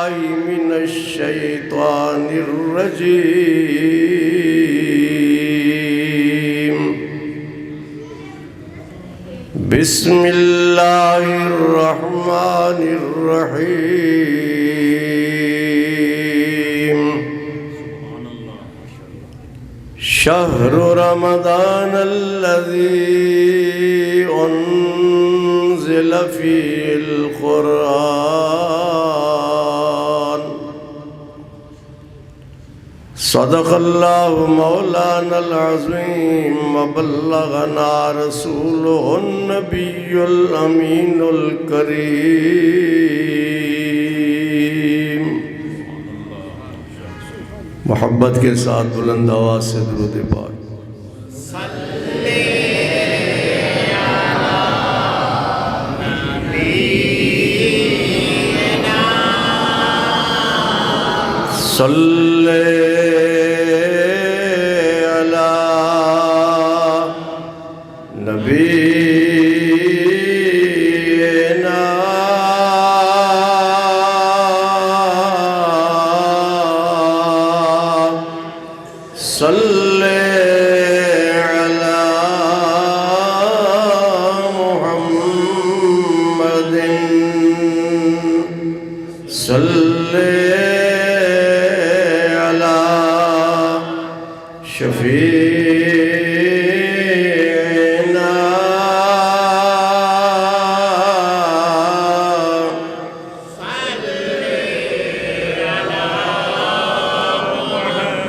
بالله من الشيطان الرجيم بسم الله الرحمن الرحيم شهر رمضان الذي أنزل فيه القرآن صدق الله مولانا العظيم وبلغنا رسوله النبي الأمين الكريم محبت کے ساتھ بلند آواز سے درود پاک صلی علی نبینا صلی علی محمد صلی شفیعنا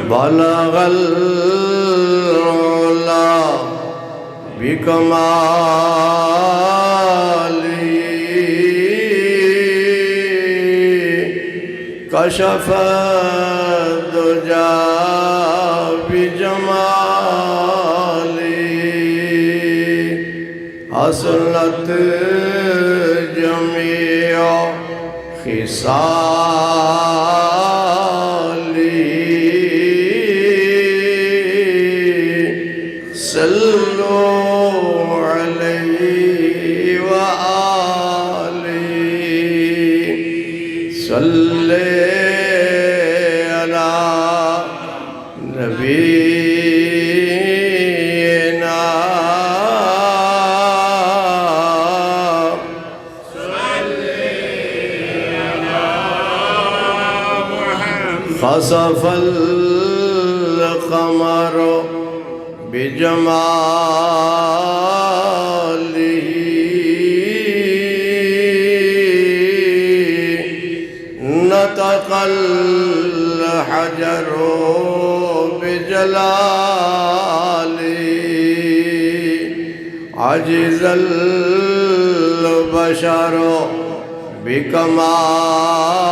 بلغ العلا بکمالی کشف الدجا بجمالی حسنت جمیع خصالی صلو علیہ وآلہ صلی علی نبینا خسف القمر بجماله نطق الحجر بجلاله عجز البشر بكماله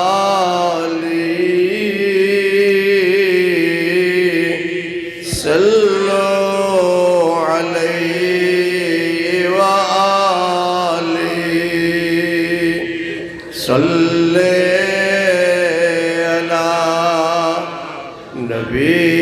صلوا عليه وآله صلی علی نبینا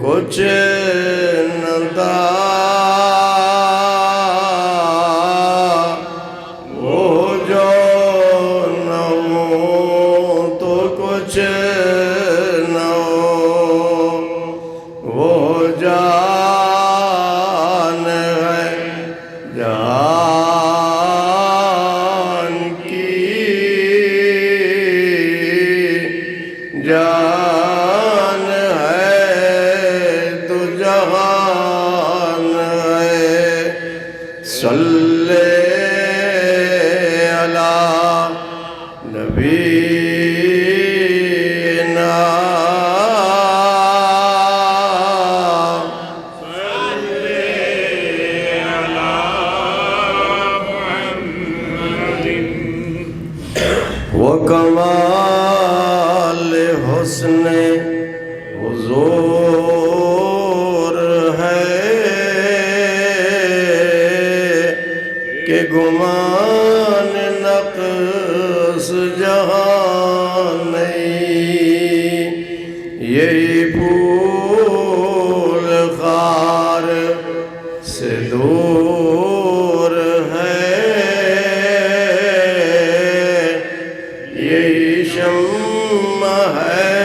کچھ نہ تھا وہ جو نہ ہو تو کچھ نہ ہو وہ جان ہے جان کی جان صلی علی نبینا صلی علی محمد وکمال حسن حضور ہے کہ گمان نقل بس جہاں نہیں، یہی پھول خار سے دور ہے، یہی شمع ہے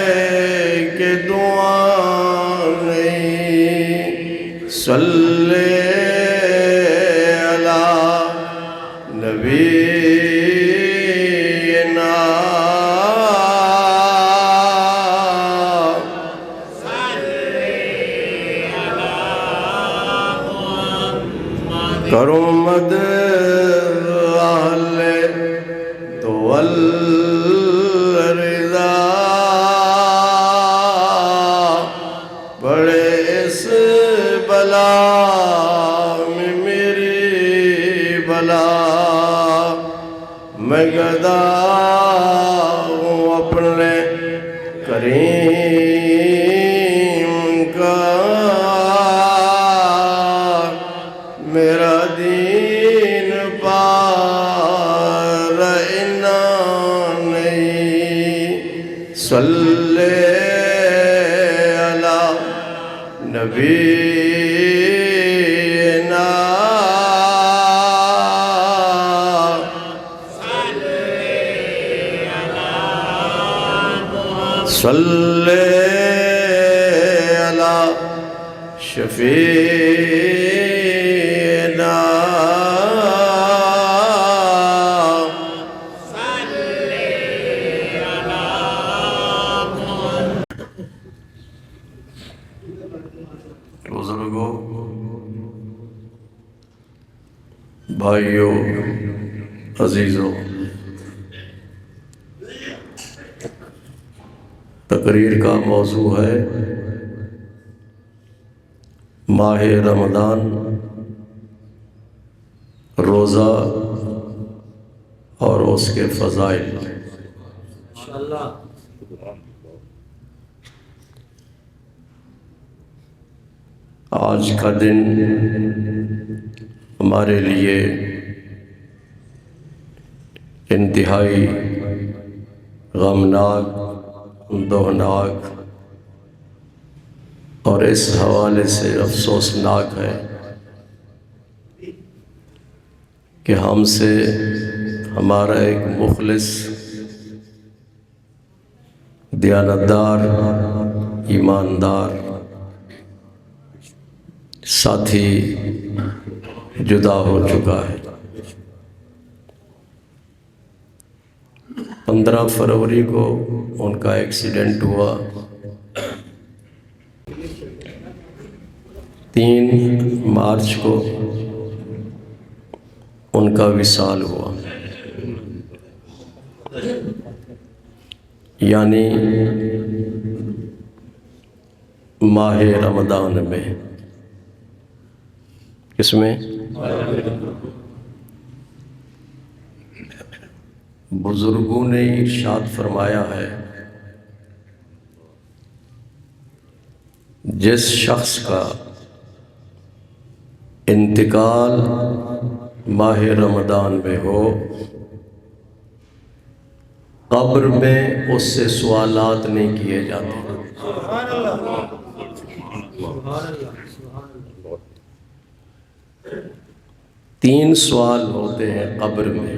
کہ دعا نہیں۔ صلی علی نبینا، کرو مد اہل تو الرضا، بڑے اس بلا میں میری بلا، میں گدا ہوں اپنے کریم کا، میرا دین پار انا نہیں۔ صلی علی نبینا، صلی علی شفیعنا، بزرگوں، بھائیوں، عزیزوں، تقریر کا موضوع ہے ماہ رمضان، روزہ اور اس کے فضائل۔ آج کا دن ہمارے لیے انتہائی غمناک، دوناک اور اس حوالے سے افسوسناک ہے کہ ہم سے ہمارا ایک مخلص، دیانتدار، ایماندار ساتھی جدا ہو چکا ہے۔ 15 فروری کو ان کا ایکسیڈنٹ ہوا، 3 مارچ کو ان کا وصال ہوا، یعنی ماہ رمضان میں۔ کس میں؟ بزرگوں نے ارشاد فرمایا ہے، جس شخص کا انتقال ماہ رمضان میں ہو، قبر میں اس سے سوالات نہیں کیے جاتے۔ 3 سوال ہوتے ہیں قبر میں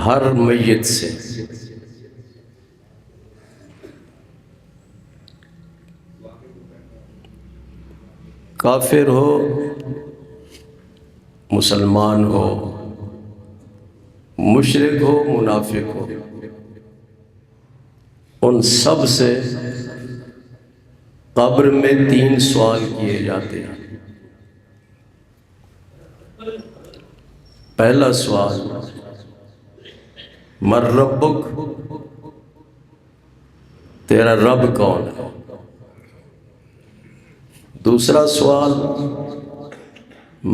ہر میت سے۔ کافر ہو، مسلمان ہو، مشرک ہو، منافق ہو، ان سب سے قبر میں 3 سوال کیے جاتے ہیں۔ پہلا سوال، من ربک، تیرا رب کون ہے؟ دوسرا سوال،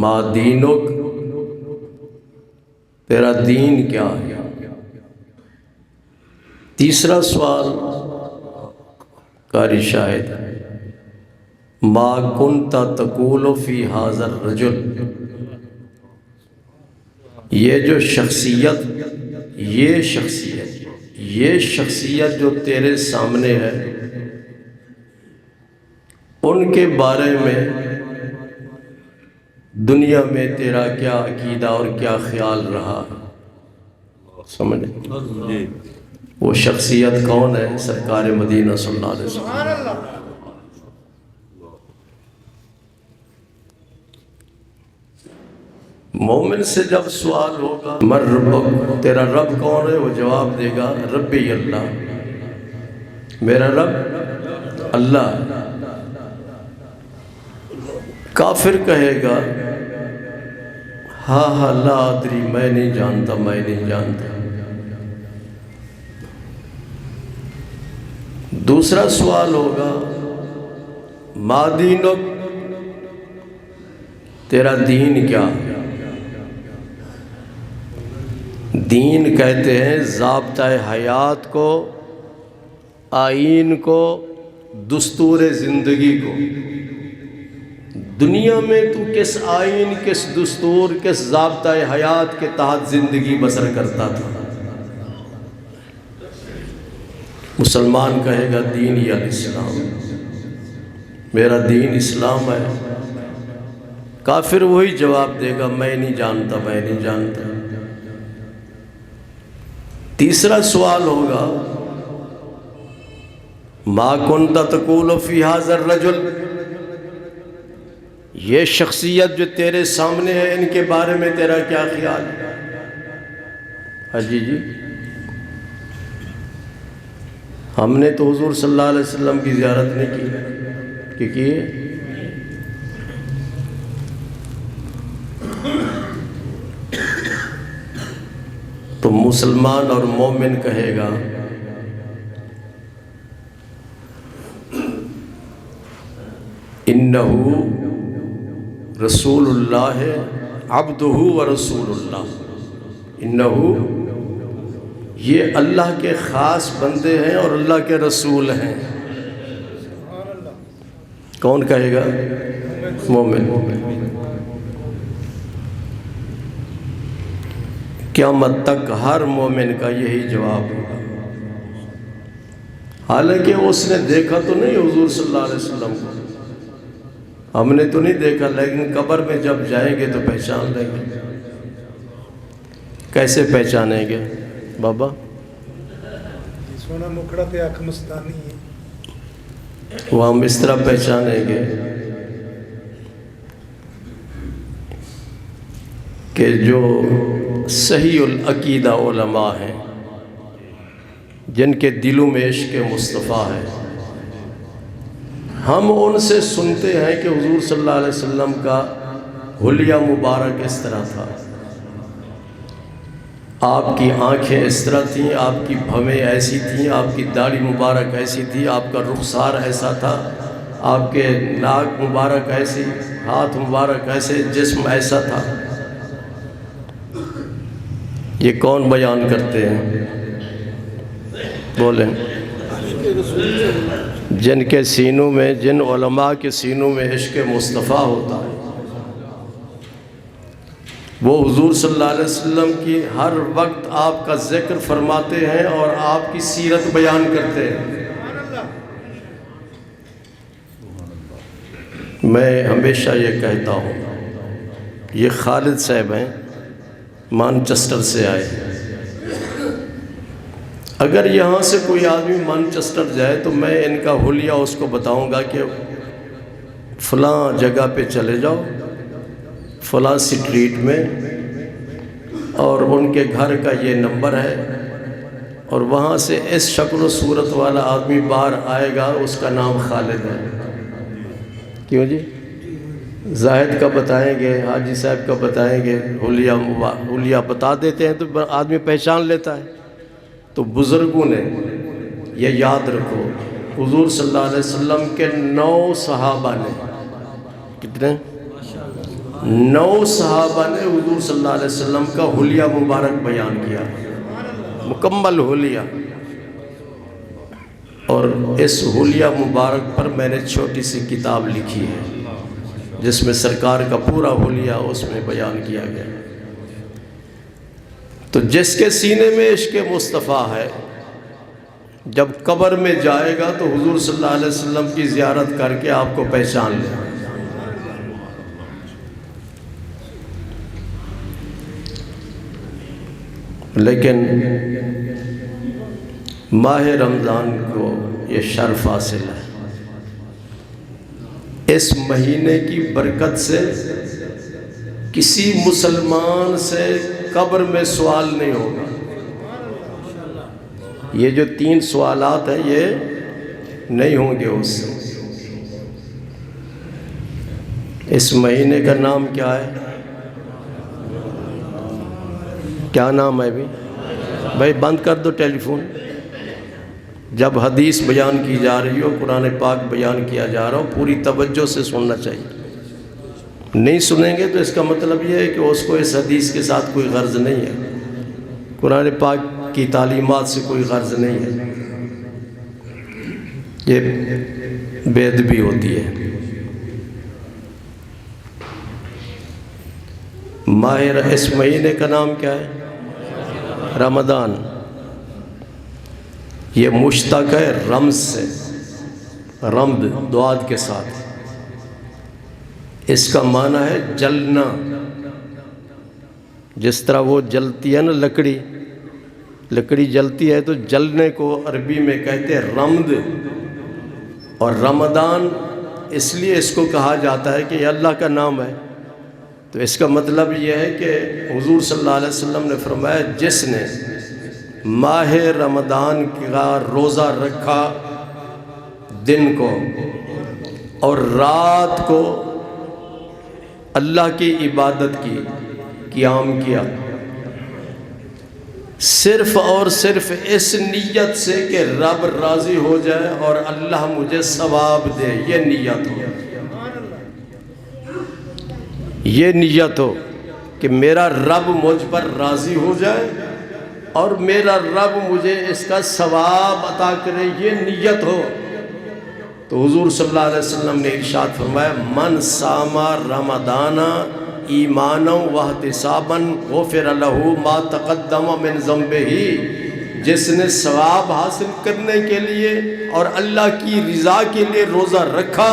ما دینک، تیرا دین کیا ہے؟ تیسرا سوال، قاری شاہد، ما کنت تقول فی ھذا الرجل، یہ جو شخصیت یہ شخصیت جو تیرے سامنے ہے، ان کے بارے میں دنیا میں تیرا کیا عقیدہ اور کیا خیال رہا؟ سمجھے؟ وہ شخصیت کون ہے؟ سرکار مدینہ صلی اللہ علیہ وسلم۔ مومن سے جب سوال ہوگا من ربک، تیرا رب کون ہے، وہ جواب دے گا ربی اللہ، میرا رب اللہ۔ کافر کہے گا ہاں لا ادری، میں نہیں جانتا۔ دوسرا سوال ہوگا ما دینک، تیرا دین کیا؟ دین کہتے ہیں ضابطۂ حیات کو، آئین کو، دستور زندگی کو۔ دنیا میں تو کس آئین، کس دستور، کس ضابطۂ حیات کے تحت زندگی بسر کرتا تھا؟ مسلمان کہے گا دین یا اسلام، میرا دین اسلام ہے۔ کافر وہی جواب دے گا میں نہیں جانتا۔ تیسرا سوال ہوگا ما کنت تقول فی ھذا الرجل، یہ شخصیت جو تیرے سامنے ہے ان کے بارے میں تیرا کیا خیال ہے؟ جی ہم نے تو حضور صلی اللہ علیہ وسلم کی زیارت نہیں کی تو مسلمان اور مومن کہے گا انہو رسول اللہ عبدہ و رسول اللہ، انہو یہ اللہ کے خاص بندے ہیں اور اللہ کے رسول ہیں۔ کون کہے گا؟ مومن۔ قیامت تک ہر مومن کا یہی جواب ہوگا، حالانکہ اس نے دیکھا تو نہیں حضور صلی اللہ علیہ وسلم کو، ہم نے تو نہیں دیکھا، لیکن قبر میں جب جائیں گے تو پہچان لیں گے۔ کیسے پہچانیں گے بابا؟ سونا مکڑا تے آنکھ مستانی ہے، وہ ہم اس طرح پہچانیں گے کہ جو صحیح العقیدہ علماء ہیں، جن کے دلوں میں عشق مصطفیٰ ہے، ہم ان سے سنتے ہیں کہ حضور صلی اللہ علیہ وسلم کا حلیہ مبارک اس طرح تھا، آپ کی آنکھیں اس طرح تھیں، آپ کی بھویں ایسی تھیں، آپ کی داڑھی مبارک ایسی تھی، آپ کا رخسار ایسا تھا، آپ کے ناک مبارک ایسی، ہاتھ مبارک ایسے، جسم ایسا تھا۔ یہ کون بیان کرتے ہیں؟ بولیں۔ جن کے سینوں میں، جن علماء کے سینوں میں عشق مصطفیٰ ہوتا ہے، وہ حضور صلی اللہ علیہ وسلم کی ہر وقت آپ کا ذکر فرماتے ہیں اور آپ کی سیرت بیان کرتے ہیں۔ میں ہمیشہ یہ کہتا ہوں، یہ خالد صاحب ہیں، مانچسٹر سے آئے، اگر یہاں سے کوئی آدمی مانچسٹر جائے تو میں ان کا حلیہ اس کو بتاؤں گا کہ فلاں جگہ پہ چلے جاؤ، فلاں سٹریٹ میں، اور ان کے گھر کا یہ نمبر ہے، اور وہاں سے اس شکل و صورت والا آدمی باہر آئے گا، اس کا نام خالد ہے۔ کیوں جی؟ زاہد کا بتائیں گے، حاجی صاحب کا بتائیں گے، حلیہ بتا دیتے ہیں تو آدمی پہچان لیتا ہے۔ تو بزرگوں نے یہ یاد رکھو، حضور صلی اللہ علیہ وسلم کے 9 صحابہ نے، کتنے؟ 9 صحابہ نے حضور صلی اللہ علیہ وسلم کا حلیہ مبارک بیان کیا، مکمل حلیہ۔ اور اس حلیہ مبارک پر میں نے چھوٹی سی کتاب لکھی ہے، جس میں سرکار کا پورا حلیہ اس میں بیان کیا گیا۔ تو جس کے سینے میں عشق مصطفیٰ ہے، جب قبر میں جائے گا تو حضور صلی اللہ علیہ وسلم کی زیارت کر کے آپ کو پہچان لے۔ لیکن ماہ رمضان کو یہ شرف حاصل ہے، اس مہینے کی برکت سے کسی مسلمان سے قبر میں سوال نہیں ہوگا۔ یہ جو 3 سوالات ہیں یہ نہیں ہوں گے اس سے۔ اس مہینے کا نام کیا ہے؟ کیا نام ہے بھائی بند کر دو ٹیلی فون۔ جب حدیث بیان کی جا رہی ہو، قرآن پاک بیان کیا جا رہا ہو، پوری توجہ سے سننا چاہیے۔ نہیں سنیں گے تو اس کا مطلب یہ ہے کہ اس کو اس حدیث کے ساتھ کوئی غرض نہیں ہے، قرآن پاک کی تعلیمات سے کوئی غرض نہیں ہے، یہ بے ادبی ہوتی ہے۔ اس مہینے کا نام کیا ہے؟ رمضان۔ یہ مشتق ہے رمز سے، رمد دعاد کے ساتھ۔ اس کا معنی ہے جلنا، جس طرح وہ جلتی ہے نا لکڑی جلتی ہے تو جلنے کو عربی میں کہتے ہیں رمد۔ اور رمضان اس لیے اس کو کہا جاتا ہے کہ یہ اللہ کا نام ہے۔ تو اس کا مطلب یہ ہے کہ حضور صلی اللہ علیہ وسلم نے فرمایا جس نے ماہ رمضان کا روزہ رکھا دن کو اور رات کو اللہ کی عبادت کی، قیام کیا، صرف اور صرف اس نیت سے کہ رب راضی ہو جائے اور اللہ مجھے ثواب دے، یہ نیت ہو، یہ نیت ہو کہ میرا رب مجھ پر راضی ہو جائے اور میرا رب مجھے اس کا ثواب عطا کرے، یہ نیت ہو۔ تو حضور صلی اللہ علیہ وسلم نے ارشاد فرمایا من صام رمضان ایمانا واحتسابا غفر له ما تقدم من ذنبہ، جس نے ثواب حاصل کرنے کے لیے اور اللہ کی رضا کے لیے روزہ رکھا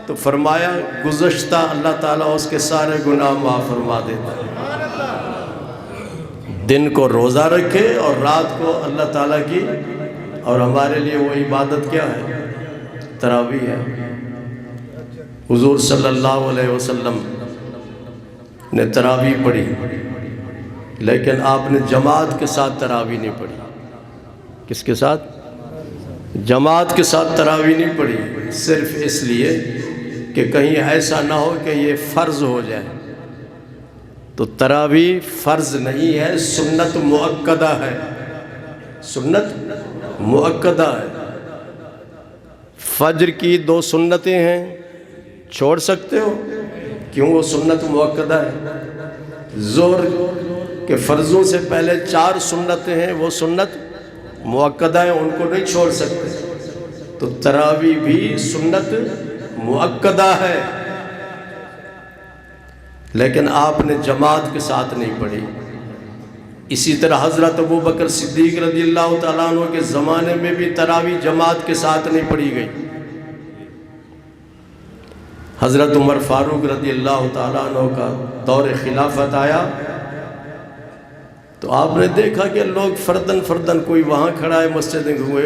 تو فرمایا گزشتہ اللہ تعالیٰ اس کے سارے گناہ معاف فرما دیتا ہے۔ دن کو روزہ رکھے اور رات کو اللہ تعالیٰ کی، اور ہمارے لیے وہ عبادت کیا ہے؟ تراویح ہے۔ حضور صلی اللہ علیہ وسلم نے تراویح پڑھی، لیکن آپ نے جماعت کے ساتھ تراویح نہیں پڑھی۔ کس کے ساتھ؟ جماعت کے ساتھ تراویح نہیں پڑھی، صرف اس لیے کہ کہیں ایسا نہ ہو کہ یہ فرض ہو جائے۔ تو تراویح فرض نہیں ہے، سنت مؤکدہ ہے، سنت مؤکدہ ہے۔ فجر کی 2 سنتیں ہیں، چھوڑ سکتے ہو؟ کیوں؟ وہ سنت مؤکدہ ہے۔ ظہر کے فرضوں سے پہلے 4 سنتیں ہیں، وہ سنت مؤکدہ ہیں، ان کو نہیں چھوڑ سکتے۔ تو تراویح بھی سنت مؤکدہ ہے، لیکن آپ نے جماعت کے ساتھ نہیں پڑھی۔ اسی طرح حضرت ابوبکر صدیق رضی اللہ تعالیٰ عنہ کے زمانے میں بھی تراویح جماعت کے ساتھ نہیں پڑھی گئی۔ حضرت عمر فاروق رضی اللہ تعالیٰ عنہ کا دور خلافت آیا تو آپ نے دیکھا کہ لوگ فردن کوئی وہاں کھڑا ہے مسجد میں،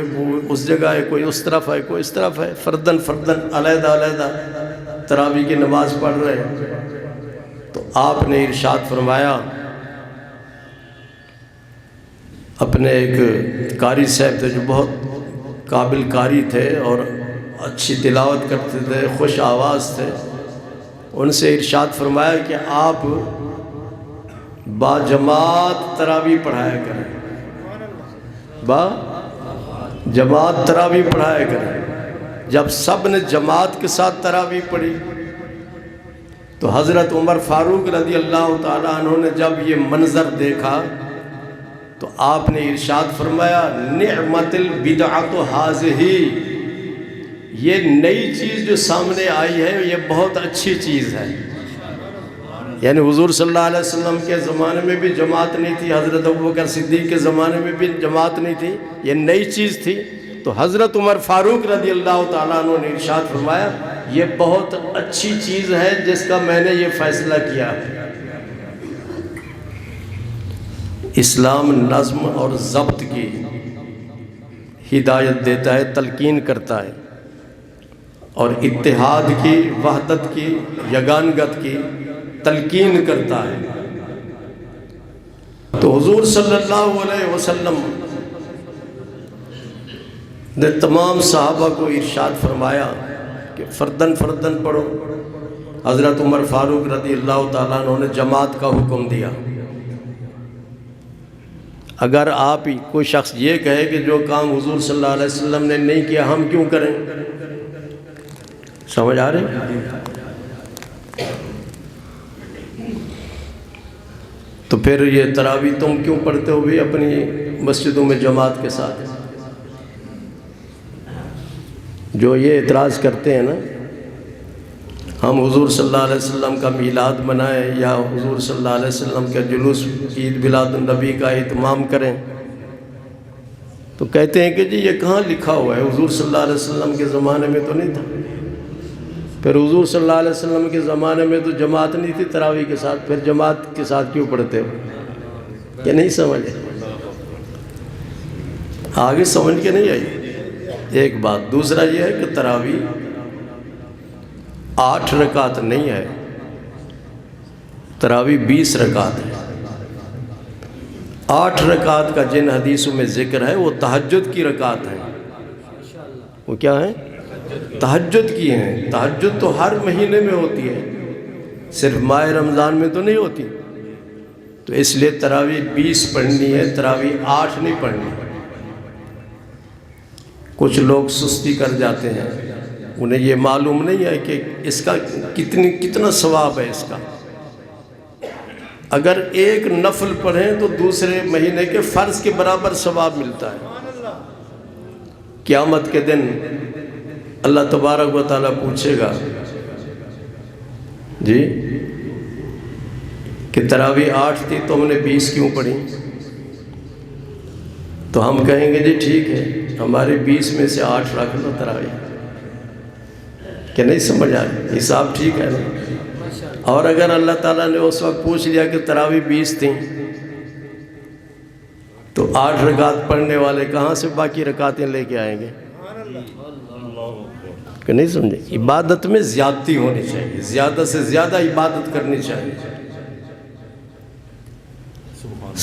اس جگہ ہے، کوئی اس طرف ہے، کوئی اس طرف ہے، فردن علیحدہ تراویح کی نماز پڑھ رہے ہیں۔ تو آپ نے ارشاد فرمایا، اپنے ایک قاری صاحب تھے جو بہت قابل قاری تھے اور اچھی تلاوت کرتے تھے، خوش آواز تھے، ان سے ارشاد فرمایا کہ آپ با جماعت تراویح پڑھایا کریں، با جماعت تراویح پڑھایا کریں۔ جب سب نے جماعت کے ساتھ تراویح پڑھی تو حضرت عمر فاروق رضی اللہ تعالیٰ عنہ نے جب یہ منظر دیکھا تو آپ نے ارشاد فرمایا نعمت البدعۃ ھذہ، یہ نئی چیز جو سامنے آئی ہے یہ بہت اچھی چیز ہے۔ یعنی حضور صلی اللہ علیہ وسلم کے زمانے میں بھی جماعت نہیں تھی، حضرت ابوبکر صدیق کے زمانے میں بھی جماعت نہیں تھی، یہ نئی چیز تھی۔ تو حضرت عمر فاروق رضی اللہ تعالیٰ عنہ نے ارشاد فرمایا یہ بہت اچھی چیز ہے جس کا میں نے یہ فیصلہ کیا۔ اسلام نظم اور ضبط کی ہدایت دیتا ہے، تلقین کرتا ہے، اور اتحاد کی، وحدت کی، یگانگت کی تلقین کرتا ہے۔ تو حضور صلی اللہ علیہ وسلم نے تمام صحابہ کو ارشاد فرمایا کہ فردن فردن پڑھو۔ حضرت عمر فاروق رضی اللہ تعالیٰ عنہ نے جماعت کا حکم دیا۔ اگر آپ ہی کوئی شخص یہ کہے کہ جو کام حضور صلی اللہ علیہ وسلم نے نہیں کیا ہم کیوں کریں، سمجھ آ رہے؟ تو پھر یہ تراویح تم کیوں پڑھتے ہو بھی اپنی مسجدوں میں جماعت کے ساتھ؟ جو یہ اعتراض کرتے ہیں نا ہم حضور صلی اللہ علیہ وسلم کا میلاد منائیں یا حضور صلی اللہ علیہ وسلم کے جلوس عید میلاد النبی کا اہتمام کریں، تو کہتے ہیں کہ جی یہ کہاں لکھا ہوا ہے، حضور صلی اللہ علیہ وسلم کے زمانے میں تو نہیں تھا۔ پھر حضور صلی اللہ علیہ وسلم کے زمانے میں تو جماعت نہیں تھی تراویح کے ساتھ، پھر جماعت کے ساتھ کیوں پڑھتے ہو؟ کہ نہیں سمجھے؟ آگے سمجھ کے نہیں آئی ایک بات۔ دوسرا یہ ہے کہ تراویح 8 رکعت نہیں ہے، تراویح 20 رکعت ہے۔ 8 رکعت کا جن حدیثوں میں ذکر ہے وہ تہجد کی رکعت ہے۔ وہ کیا ہے؟ تہجد کی ہیں۔ تہجد تو ہر مہینے میں ہوتی ہے، صرف ماہ رمضان میں تو نہیں ہوتی۔ تو اس لیے تراویح 20 پڑھنی ہے، تراویح 8 نہیں پڑھنی۔ کچھ لوگ سستی کر جاتے ہیں، انہیں یہ معلوم نہیں ہے کہ اس کا کتنا ثواب ہے۔ اس کا اگر ایک نفل پڑھیں تو دوسرے مہینے کے فرض کے برابر ثواب ملتا ہے۔ قیامت کے دن اللہ تبارک و تعالیٰ پوچھے گا جی کہ تراویح 8 تھی تم نے 20 کیوں پڑھی؟ تو ہم کہیں گے جی ٹھیک ہے ہمارے 20 میں سے 8 رکھ لو تراویح۔ کہ نہیں سمجھ آ رہی؟ حساب ٹھیک ہے نا؟ اور اگر اللہ تعالیٰ نے اس وقت پوچھ لیا کہ تراویح 20 تھیں تو 8 رکعت پڑھنے والے کہاں سے باقی رکعتیں لے کے آئیں گے؟ کہ نہیں سمجھے؟ عبادت میں زیادتی ہونی چاہیے، زیادہ سے زیادہ عبادت کرنی چاہیے،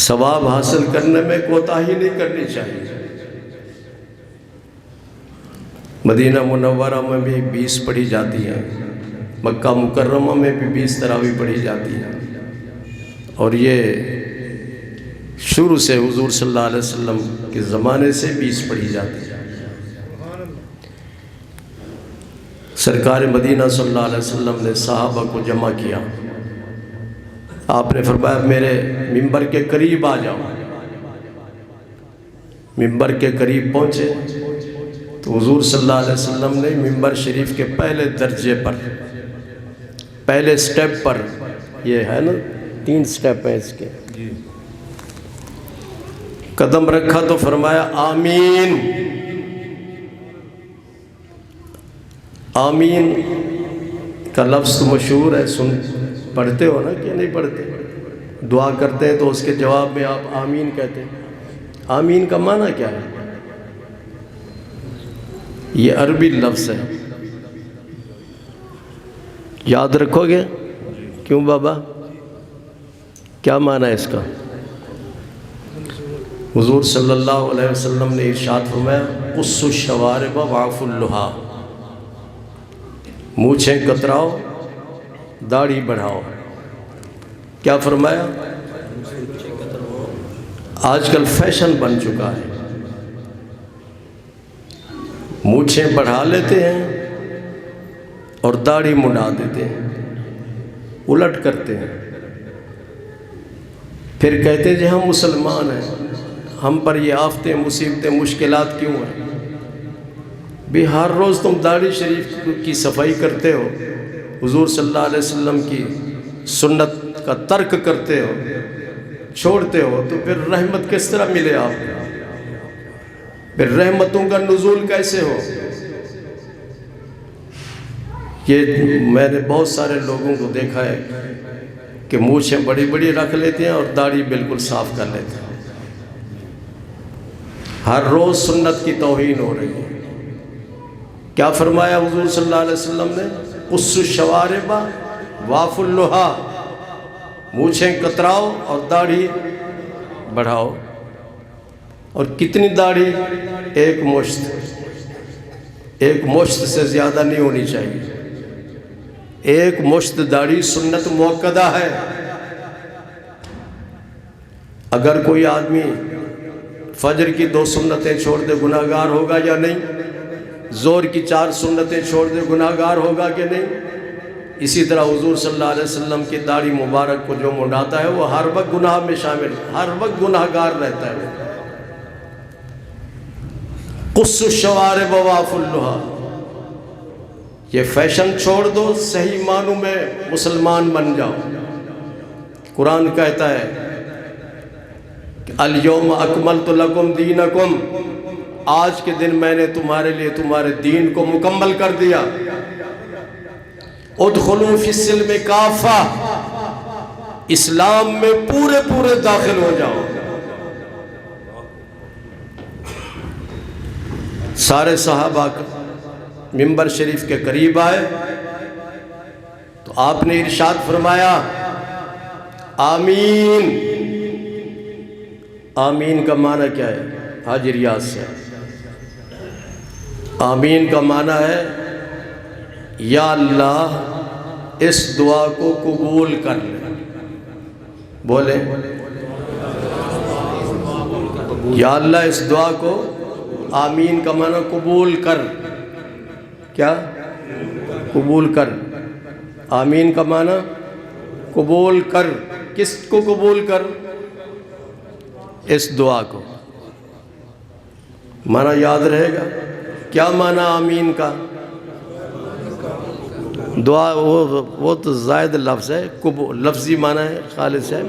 ثواب حاصل کرنے میں کوتاہی نہیں کرنی چاہیے۔ مدینہ منورہ میں بھی 20 پڑھی جاتی ہیں، مکہ مکرمہ میں بھی 20 تراویح پڑھی جاتی ہیں، اور یہ شروع سے حضور صلی اللہ علیہ وسلم کے زمانے سے 20 پڑھی جاتی ہے۔ سرکار مدینہ صلی اللہ علیہ وسلم نے صحابہ کو جمع کیا، آپ نے فرمایا میرے ممبر کے قریب آ جاؤ۔ ممبر کے قریب پہنچے تو حضور صلی اللہ علیہ وسلم نے ممبر شریف کے پہلے درجے پر، پہلے سٹیپ پر، یہ ہے نا 3 سٹیپ ہیں اس کے، قدم رکھا تو فرمایا آمین۔ آمین کا لفظ تو مشہور ہے، پڑھتے ہو نا کہ نہیں پڑھتے؟ دعا کرتے ہیں تو اس کے جواب میں آپ آمین کہتے ہیں۔ آمین کا معنی کیا ہے؟ یہ عربی لفظ ہے، یاد رکھو گے؟ کیوں بابا؟ کیا معنی ہے اس کا؟ حضور صلی اللہ علیہ وسلم نے ارشاد فرمایا قص الشوارب وعفو اللحا، مونچھیں کتراؤ داڑھی بڑھاؤ۔ کیا فرمایا؟ آج کل فیشن بن چکا ہے، مونچھیں بڑھا لیتے ہیں اور داڑھی منڈا دیتے ہیں، الٹ کرتے ہیں، پھر کہتے ہیں جی ہم مسلمان ہیں، ہم پر یہ آفتیں مصیبتیں مشکلات کیوں ہیں؟ بھی ہر روز تم داڑھی شریف کی صفائی کرتے ہو، حضور صلی اللہ علیہ وسلم کی سنت سنت کا ترک کرتے ہو، چھوڑتے ہو، تو پھر رحمت کس طرح ملے آپ کو؟ پھر رحمتوں کا نزول کیسے ہو؟ یہ میں نے بہت سارے لوگوں کو دیکھا ہے کہ مونچھیں بڑی بڑی رکھ لیتے ہیں اور داڑھی بالکل صاف کر لیتے ہیں۔ ہر روز سنت کی توہین ہو رہی ہے۔ کیا فرمایا حضور صلی اللہ علیہ وسلم نے؟ قص الشوارب واف اللحا، مونچھیں کتراؤ اور داڑھی بڑھاؤ۔ اور کتنی داڑھی؟ ایک مشت، ایک مشت سے زیادہ نہیں ہونی چاہیے۔ ایک مشت داڑھی سنت مؤکدہ ہے۔ اگر کوئی آدمی فجر کی 2 سنتیں چھوڑ دے گناہگار ہوگا یا نہیں؟ ظہر کی 4 سنتیں چھوڑ دے گناہگار ہوگا کہ نہیں؟ اسی طرح حضور صلی اللہ علیہ وسلم کی داڑھی مبارک کو جو منڈاتا ہے وہ ہر وقت گناہ میں شامل، ہر وقت گناہگار رہتا ہے۔ قص الشوارب واف اللحا، یہ فیشن چھوڑ دو، صحیح معنوں میں مسلمان بن جاؤ۔ قرآن کہتا ہے کہ الیوم اکملت لکم دینکم، آج کے دن میں نے تمہارے لیے تمہارے دین کو مکمل کر دیا۔ ادخلوا فی السلم کافہ، اسلام میں پورے پورے داخل ہو جاؤ۔ سارے صحابہ ممبر شریف کے قریب آئے تو آپ نے ارشاد فرمایا آمین۔ آمین کا معنی کیا ہے؟ حاجی ریاض سے آمین کا معنی ہے یا اللہ اس دعا کو قبول کر لے۔ بولے یا اللہ اس دعا کو، آمین کا معنی قبول کر، کیا؟ قبول کر۔ آمین کا معنی قبول کر۔ کس کو قبول کر؟ اس دعا کو۔ معنی یاد رہے گا؟ کیا معنی آمین کا؟ دعا وہ تو زائد لفظ ہے، لفظی معنی ہے خالص ہے،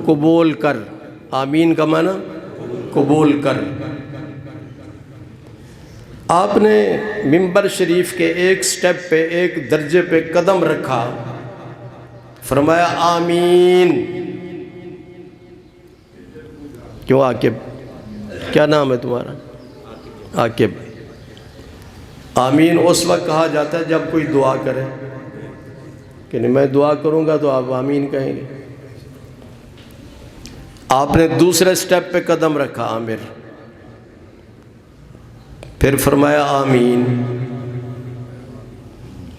قبول کر۔ آمین کا معنی قبول کر۔ آپ نے ممبر شریف کے ایک سٹیپ پہ، ایک درجے پہ قدم رکھا، فرمایا آمین۔ کیوں عاقب؟ کیا نام ہے تمہارا؟ عاقب۔ آمین اس وقت کہا جاتا ہے جب کوئی دعا کرے کہ نہیں میں دعا کروں گا تو آپ آمین کہیں گے۔ آپ نے دوسرے سٹیپ پہ قدم رکھا عامر، پھر فرمایا آمین،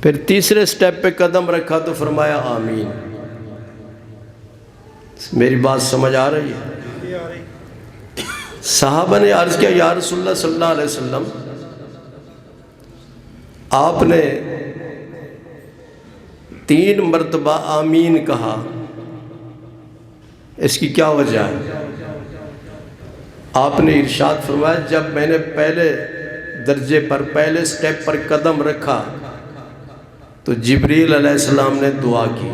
پھر تیسرے سٹیپ پہ قدم رکھا تو فرمایا آمین۔ میری بات سمجھ آ رہی ہے؟ صحابہ نے عرض کیا یا رسول اللہ صلی اللہ علیہ وسلم، آپ نے 3 مرتبہ آمین کہا، اس کی کیا وجہ ہے؟ آپ نے ارشاد فرمایا جب میں نے پہلے درجے پر، پہلے سٹیپ پر قدم رکھا تو جبریل علیہ السلام نے دعا کی۔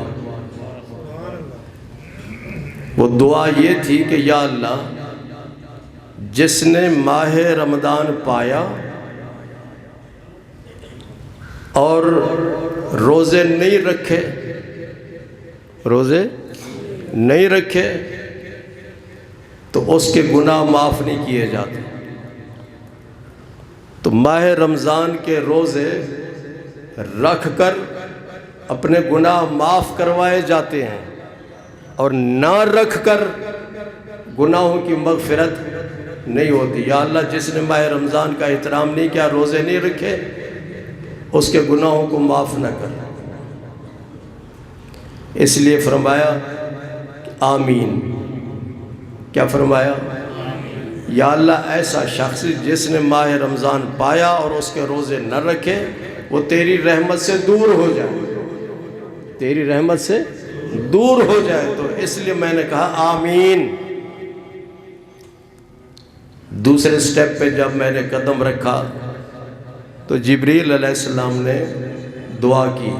وہ دعا یہ تھی کہ یا اللہ جس نے ماہ رمضان پایا اور روزے نہیں رکھے، روزے نہیں رکھے تو اس کے گناہ معاف نہیں کیے جاتے۔ تو ماہ رمضان کے روزے رکھ کر اپنے گناہ معاف کروائے جاتے ہیں، اور نہ رکھ کر گناہوں کی مغفرت نہیں ہوتی۔ یا اللہ جس نے ماہ رمضان کا احترام نہیں کیا، روزے نہیں رکھے، اس کے گناہوں کو معاف نہ کر۔ اس لیے فرمایا آمین۔ کیا فرمایا؟ یا اللہ ایسا شخص جس نے ماہ رمضان پایا اور اس کے روزے نہ رکھے وہ تیری رحمت سے دور ہو جائے، تیری رحمت سے دور ہو جائے۔ تو اس لیے میں نے کہا آمین۔ دوسرے سٹیپ پہ جب میں نے قدم رکھا تو جبریل علیہ السلام نے دعا کی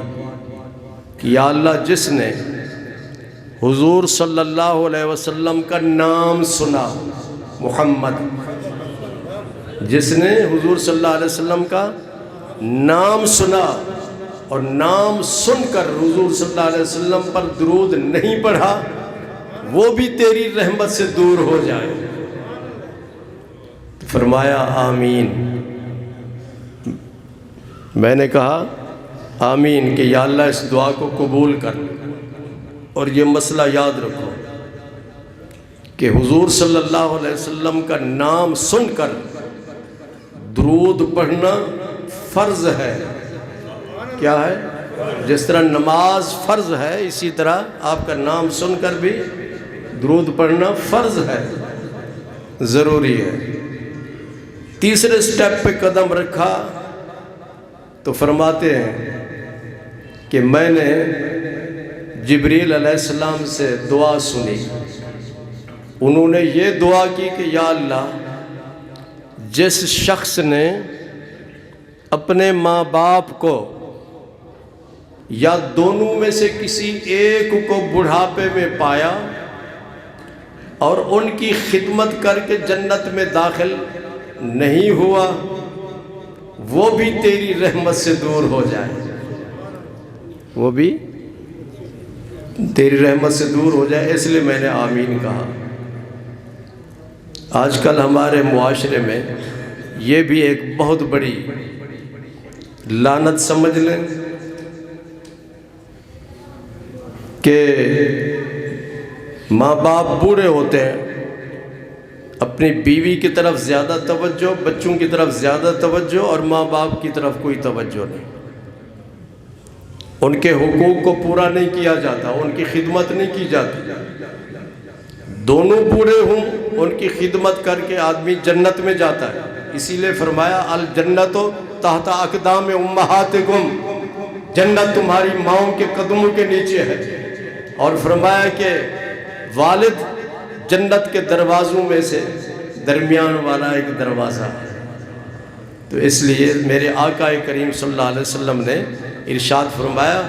کہ یا اللہ جس نے حضور صلی اللہ علیہ وسلم کا نام سنا، محمد، جس نے حضور صلی اللہ علیہ وسلم کا نام سنا اور نام سن کر حضور صلی اللہ علیہ وسلم پر درود نہیں پڑھا، وہ بھی تیری رحمت سے دور ہو جائے۔ فرمایا آمین۔ میں نے کہا آمین کہ یا اللہ اس دعا کو قبول کر، اور یہ مسئلہ یاد رکھو کہ حضور صلی اللہ علیہ وسلم کا نام سن کر درود پڑھنا فرض ہے۔ کیا ہے؟ جس طرح نماز فرض ہے، اسی طرح آپ کا نام سن کر بھی درود پڑھنا فرض ہے، ضروری ہے۔ تیسرے سٹیپ پہ قدم رکھا تو فرماتے ہیں کہ میں نے جبریل علیہ السلام سے دعا سنی، انہوں نے یہ دعا کی کہ یا اللہ، جس شخص نے اپنے ماں باپ کو یا دونوں میں سے کسی ایک کو بڑھاپے میں پایا اور ان کی خدمت کر کے جنت میں داخل نہیں ہوا، وہ بھی تیری رحمت سے دور ہو جائے، وہ بھی تیری رحمت سے دور ہو جائے۔ اس لیے میں نے آمین کہا۔ آج کل ہمارے معاشرے میں یہ بھی ایک بہت بڑی لعنت سمجھ لیں کہ ماں باپ بوڑھے ہوتے ہیں، اپنی بیوی کی طرف زیادہ توجہ، بچوں کی طرف زیادہ توجہ، اور ماں باپ کی طرف کوئی توجہ نہیں، ان کے حقوق کو پورا نہیں کیا جاتا، ان کی خدمت نہیں کی جاتی۔ دونوں بوڑھے ہوں، ان کی خدمت کر کے آدمی جنت میں جاتا ہے۔ اسی لیے فرمایا الجنت تحت اقدام امہاتکم، جنت تمہاری ماؤں کے قدموں کے نیچے ہے، اور فرمایا کہ والد جنت کے دروازوں میں سے درمیان والا ایک دروازہ ہے۔ تو اس لیے میرے آقا کریم صلی اللہ علیہ وسلم نے ارشاد فرمایا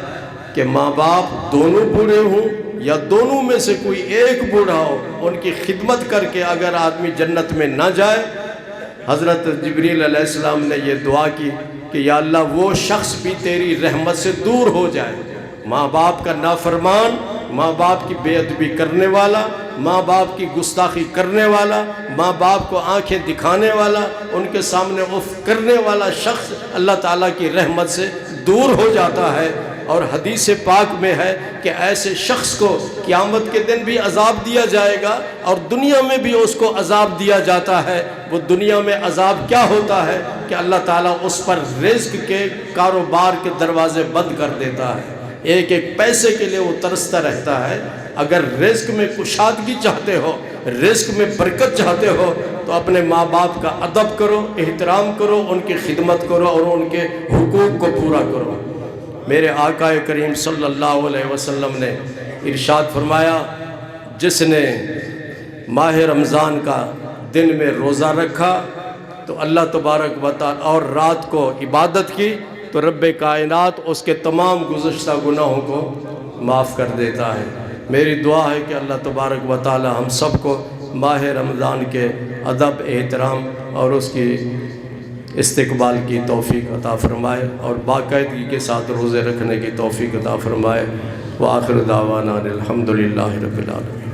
کہ ماں باپ دونوں بوڑھے ہوں یا دونوں میں سے کوئی ایک بوڑھا ہو، ان کی خدمت کر کے اگر آدمی جنت میں نہ جائے، حضرت جبریل علیہ السلام نے یہ دعا کی کہ یا اللہ وہ شخص بھی تیری رحمت سے دور ہو جائے۔ ماں باپ کا نافرمان، ماں باپ کی بے ادبی کرنے والا، ماں باپ کی گستاخی کرنے والا، ماں باپ کو آنکھیں دکھانے والا، ان کے سامنے اف کرنے والا شخص اللہ تعالیٰ کی رحمت سے دور ہو جاتا ہے۔ اور حدیث پاک میں ہے کہ ایسے شخص کو قیامت کے دن بھی عذاب دیا جائے گا اور دنیا میں بھی اس کو عذاب دیا جاتا ہے۔ وہ دنیا میں عذاب کیا ہوتا ہے کہ اللہ تعالیٰ اس پر رزق کے کاروبار کے دروازے بند کر دیتا ہے، ایک ایک پیسے کے لیے وہ ترستا رہتا ہے۔ اگر رزق میں کشادگی چاہتے ہو، رزق میں برکت چاہتے ہو، تو اپنے ماں باپ کا ادب کرو، احترام کرو، ان کی خدمت کرو اور ان کے حقوق کو پورا کرو۔ میرے آقا کریم صلی اللہ علیہ وسلم نے ارشاد فرمایا، جس نے ماہ رمضان کا دن میں روزہ رکھا تو اللہ تبارک و تعالی اور رات کو عبادت کی تو رب کائنات اس کے تمام گزشتہ گناہوں کو معاف کر دیتا ہے۔ میری دعا ہے کہ اللہ تبارک و تعالی ہم سب کو ماہ رمضان کے ادب، احترام اور اس کی استقبال کی توفیق عطا فرمائے اور باقاعدگی کے ساتھ روزے رکھنے کی توفیق عطا فرمائے۔ وآخر دعوانا الحمدللہ رب العالمین۔